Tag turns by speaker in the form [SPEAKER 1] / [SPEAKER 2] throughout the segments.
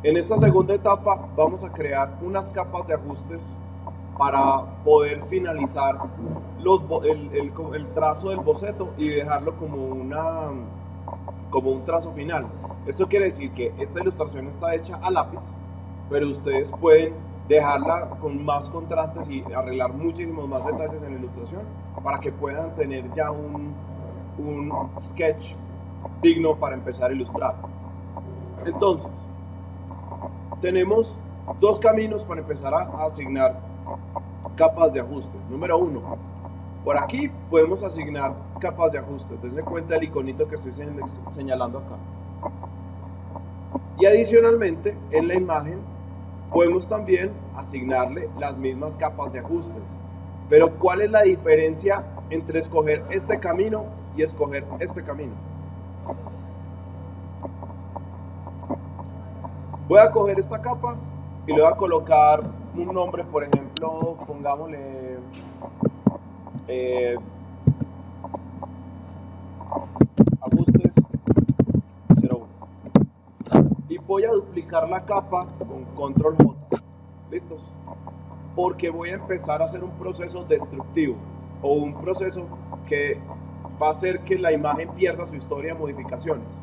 [SPEAKER 1] En esta segunda etapa vamos a crear unas capas de ajustes para poder finalizar el trazo del boceto y dejarlo como un trazo final. Esto quiere decir que esta ilustración está hecha a lápiz, pero ustedes pueden dejarla con más contrastes y arreglar muchísimos más detalles en la ilustración para que puedan tener ya un sketch digno para empezar a ilustrar. Entonces, tenemos dos caminos para empezar a asignar capas de ajuste. Número uno, por aquí podemos asignar capas de ajuste. Dense cuenta el iconito que estoy señalando acá. Y adicionalmente, en la imagen podemos también asignarle las mismas capas de ajustes. Pero ¿cuál es la diferencia entre escoger este camino y escoger este camino? Voy a coger esta capa y le voy a colocar un nombre, por ejemplo, pongámosle eh, ajustes 01. Y voy a duplicar la capa con control J. ¿Listos? Porque voy a empezar a hacer un proceso destructivo o un proceso que va a hacer que la imagen pierda su historia de modificaciones.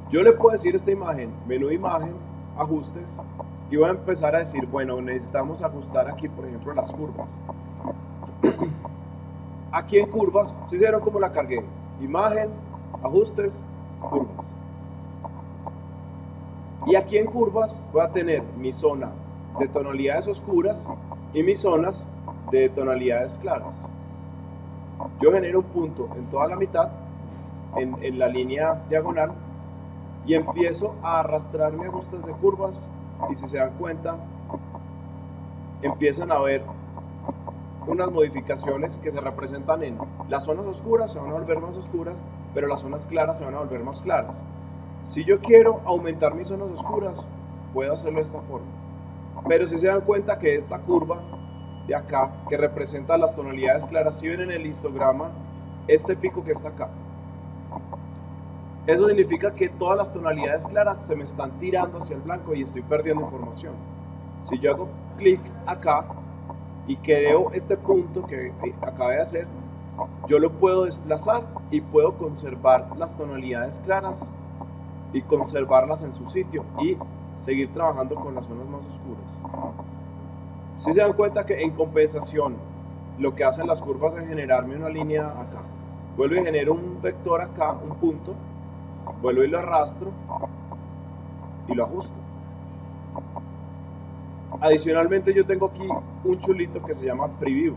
[SPEAKER 1] Yo le puedo decir a esta imagen, menú imagen, ajustes, y voy a empezar a decir, bueno, necesitamos ajustar aquí, por ejemplo, las curvas. Aquí en curvas, si vieron cómo la cargué, imagen, ajustes, curvas. Y aquí en curvas voy a tener mi zona de tonalidades oscuras y mis zonas de tonalidades claras. Yo genero un punto en toda la mitad, en la línea diagonal, y empiezo a arrastrar mis ajustes de curvas, y si se dan cuenta, empiezan a ver unas modificaciones que se representan en las zonas oscuras se van a volver más oscuras, pero las zonas claras se van a volver más claras. Si yo quiero aumentar mis zonas oscuras, puedo hacerlo de esta forma. Pero si se dan cuenta que esta curva de acá, que representa las tonalidades claras, si ven en el histograma, este pico que está acá, eso significa que todas las tonalidades claras se me están tirando hacia el blanco y estoy perdiendo información. Si yo hago clic acá y creo este punto que acabé de hacer, yo lo puedo desplazar y puedo conservar las tonalidades claras y conservarlas en su sitio y seguir trabajando con las zonas más oscuras. Si se dan cuenta que en compensación lo que hacen las curvas es generarme una línea acá, vuelvo y genero un vector acá, un punto, vuelvo y lo arrastro y lo ajusto. Adicionalmente yo tengo aquí un chulito que se llama preview.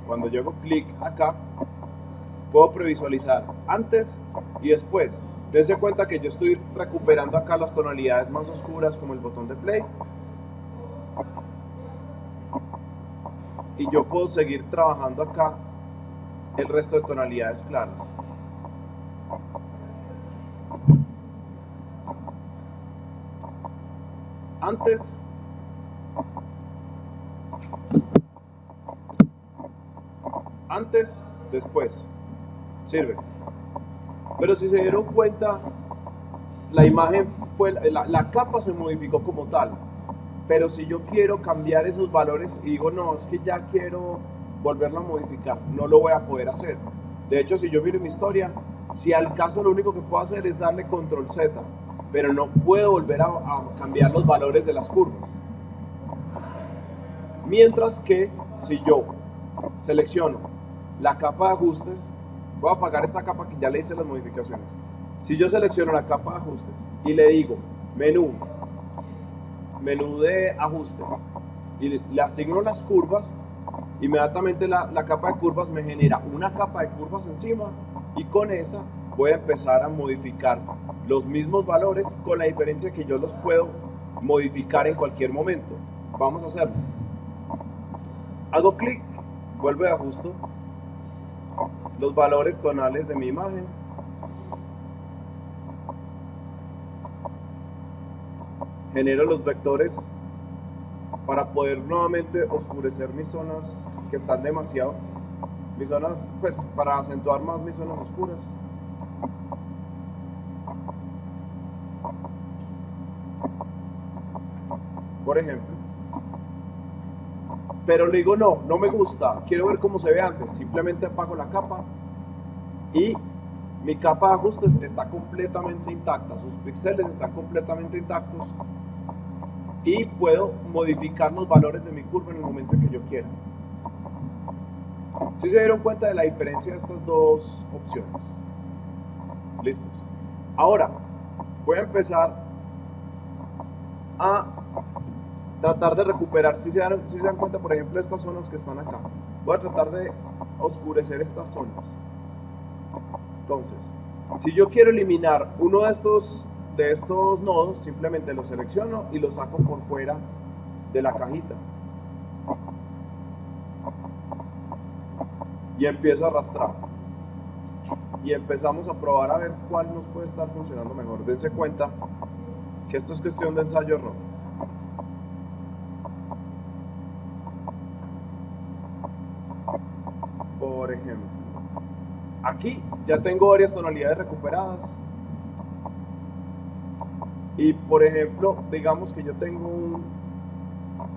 [SPEAKER 1] Cuando yo hago clic acá, puedo previsualizar antes y después. Dense cuenta que yo estoy recuperando acá las tonalidades más oscuras como el botón de play, y yo puedo seguir trabajando acá el resto de tonalidades claras. Antes, antes, después. Sirve. Pero si se dieron cuenta, la imagen fue, la capa se modificó como tal. Pero si yo quiero cambiar esos valores y digo, no, es que ya quiero volverlo a modificar, no lo voy a poder hacer. De hecho, si yo miro mi historia, si al caso lo único que puedo hacer es darle control Z, pero no puedo volver a cambiar los valores de las curvas. Mientras que si yo selecciono la capa de ajustes, voy a apagar esta capa que ya le hice las modificaciones. Si yo selecciono la capa de ajustes y le digo menú, menú de ajustes, y le asigno las curvas, inmediatamente la capa de curvas me genera una capa de curvas encima, y con esa voy a empezar a modificar los mismos valores, con la diferencia que yo los puedo modificar en cualquier momento. Vamos a hacerlo. Hago clic, vuelvo y ajusto los valores tonales de mi imagen. Genero los vectores para poder nuevamente oscurecer mis zonas que están demasiado, mis zonas, pues para acentuar más mis zonas oscuras. por ejemplo. Pero le digo, no me gusta, quiero ver cómo se ve antes. Simplemente apago la capa y mi capa de ajustes está completamente intacta, sus píxeles están completamente intactos y puedo modificar los valores de mi curva en el momento en que yo quiera. ¿Sí se dieron cuenta de la diferencia de estas dos opciones? Listos. Ahora voy a empezar a tratar de recuperar. Si se dan cuenta, por ejemplo, estas zonas que están acá, voy a tratar de oscurecer estas zonas. Entonces, si yo quiero eliminar uno de estos nodos, simplemente los selecciono y los saco por fuera de la cajita y empiezo a arrastrar y empezamos a probar a ver cuál nos puede estar funcionando mejor. Dense cuenta que esto es cuestión de ensayo-error. Por ejemplo, aquí ya tengo varias tonalidades recuperadas y, por ejemplo, digamos que yo tengo un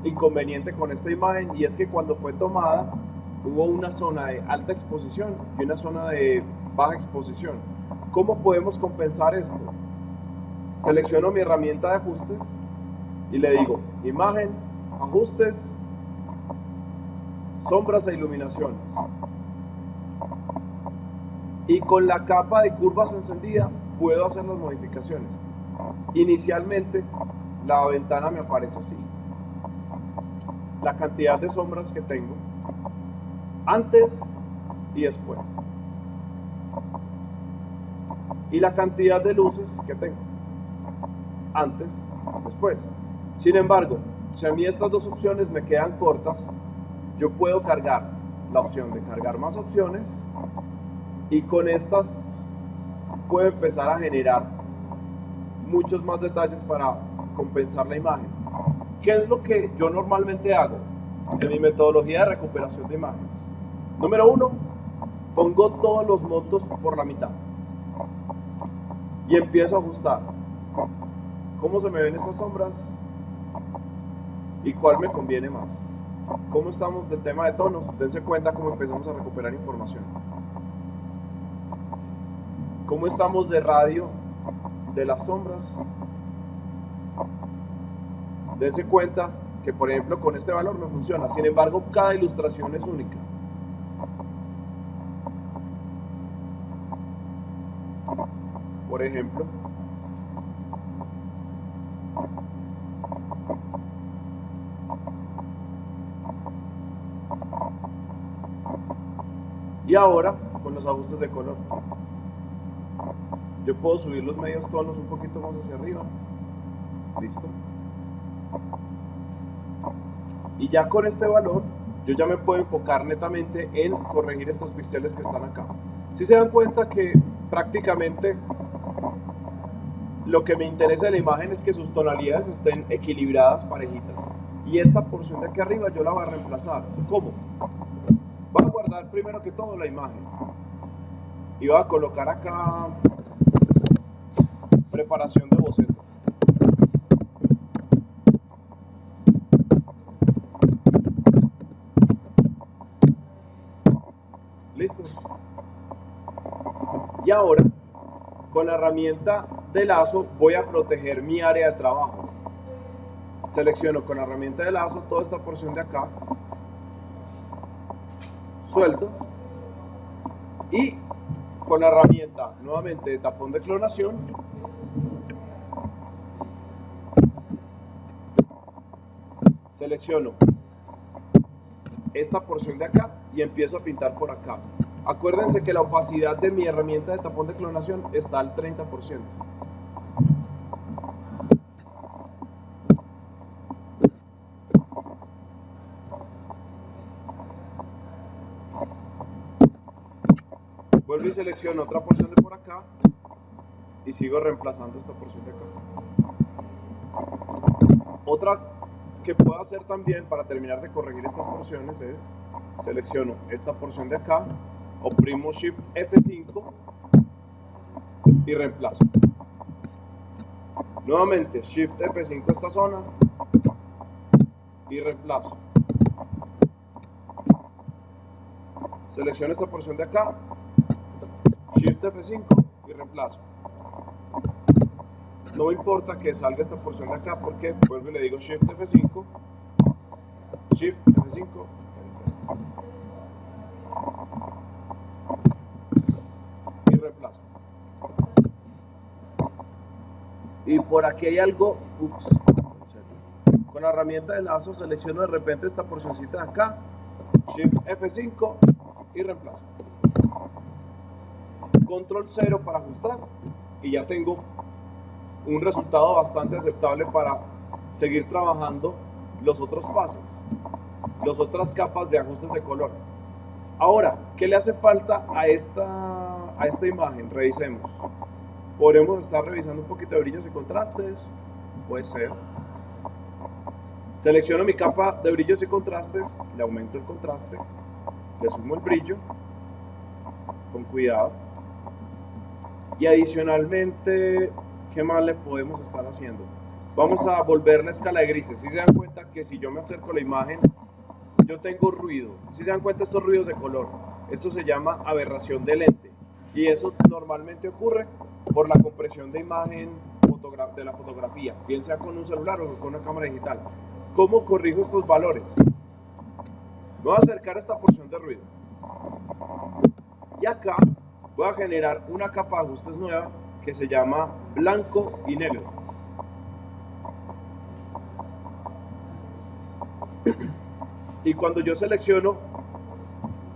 [SPEAKER 1] inconveniente con esta imagen, y es que cuando fue tomada hubo una zona de alta exposición y una zona de baja exposición. ¿Cómo podemos compensar esto? Selecciono mi herramienta de ajustes y le digo imagen, ajustes, sombras e iluminaciones, y con la capa de curvas encendida puedo hacer las modificaciones. Inicialmente la ventana me aparece así, la cantidad de sombras que tengo antes y después, y la cantidad de luces que tengo antes y después. Sin embargo, si a mí estas dos opciones me quedan cortas, yo puedo cargar la opción de cargar más opciones, y con estas puedo empezar a generar muchos más detalles para compensar la imagen. ¿Qué es lo que yo normalmente hago en mi metodología de recuperación de imágenes? Número 1, pongo todos los montos por la mitad y empiezo a ajustar cómo se me ven estas sombras y cuál me conviene más. ¿Cómo estamos del tema de tonos? Dense cuenta cómo empezamos a recuperar información. ¿Cómo estamos de radio de las sombras? Dense cuenta que, por ejemplo, con este valor no funciona. Sin embargo, cada ilustración es única. Por ejemplo, y ahora con los ajustes de color, yo puedo subir los medios tonos un poquito más hacia arriba. Listo. Y ya con este valor yo ya me puedo enfocar netamente en corregir estos píxeles que están acá. Si se dan cuenta que prácticamente lo que me interesa de la imagen es que sus tonalidades estén equilibradas, parejitas, y esta porción de aquí arriba yo la voy a reemplazar. ¿Cómo? Voy a guardar primero que todo la imagen y voy a colocar acá preparación de boceto. ¿Listos? Y ahora, con la herramienta de lazo, voy a proteger mi área de trabajo. Selecciono con la herramienta de lazo toda esta porción de acá, suelto, y con la herramienta nuevamente de tapón de clonación, selecciono esta porción de acá y empiezo a pintar por acá. Acuérdense que la opacidad de mi herramienta de tapón de clonación está al 30%. Vuelvo y selecciono otra porción de por acá y sigo reemplazando esta porción de acá. Otra que puedo hacer también para terminar de corregir estas porciones es selecciono esta porción de acá, oprimo Shift F5 y reemplazo. Nuevamente Shift F5 esta zona y reemplazo. Selecciono esta porción de acá, Shift F5 y reemplazo. No me importa que salga esta porción de acá porque vuelvo y le digo Shift F5, Shift F5 y reemplazo. Y por aquí hay algo, ups, con la herramienta de lazo selecciono de repente esta porcioncita de acá, Shift F5 y reemplazo. Control 0 para ajustar y ya tengo un resultado bastante aceptable para seguir trabajando los otros pasos, las otras capas de ajustes de color. Ahora, ¿qué le hace falta a esta imagen? Revisemos. Podemos estar revisando un poquito de brillos y contrastes, puede ser. Selecciono mi capa de brillos y contrastes, le aumento el contraste, le sumo el brillo, con cuidado. Y adicionalmente, ¿qué más le podemos estar haciendo? Vamos a volver la escala de grises. Si se dan cuenta que si yo me acerco a la imagen, yo tengo ruido. Si se dan cuenta estos ruidos de color, esto se llama aberración de lente. Y eso normalmente ocurre por la compresión de imagen de la fotografía, bien sea con un celular o con una cámara digital. ¿Cómo corrijo estos valores? Me voy a acercar a esta porción de ruido. Y acá voy a generar una capa de ajustes nueva que se llama blanco y negro. Y cuando yo selecciono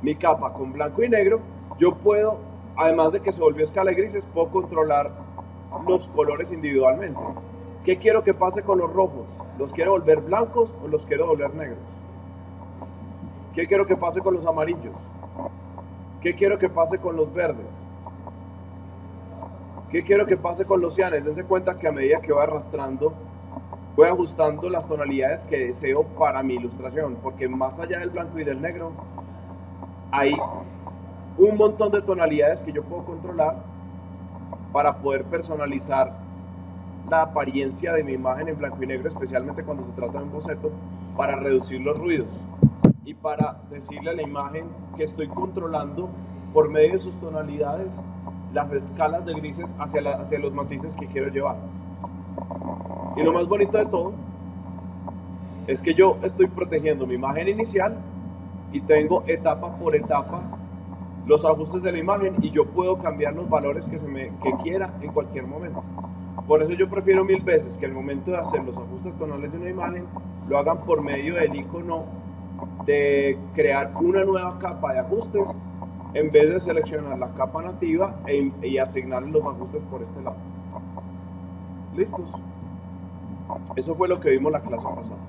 [SPEAKER 1] mi capa con blanco y negro, yo puedo, además de que se volvió escala de grises, puedo controlar los colores individualmente. ¿Qué quiero que pase con los rojos? ¿Los quiero volver blancos o los quiero volver negros? ¿Qué quiero que pase con los amarillos? ¿Qué quiero que pase con los verdes? ¿Qué quiero que pase con los cianes? Dense cuenta que a medida que voy arrastrando, voy ajustando las tonalidades que deseo para mi ilustración, porque más allá del blanco y del negro, hay un montón de tonalidades que yo puedo controlar para poder personalizar la apariencia de mi imagen en blanco y negro, especialmente cuando se trata de un boceto, para reducir los ruidos y para decirle a la imagen que estoy controlando por medio de sus tonalidades las escalas de grises hacia los matices que quiero llevar. Y lo más bonito de todo es que yo estoy protegiendo mi imagen inicial y tengo etapa por etapa los ajustes de la imagen y yo puedo cambiar los valores que quiera en cualquier momento. Por eso yo prefiero mil veces que al momento de hacer los ajustes tonales de una imagen lo hagan por medio del icono de crear una nueva capa de ajustes en vez de seleccionar la capa nativa y asignarle los ajustes por este lado. ¿Listos? Eso fue lo que vimos la clase pasada.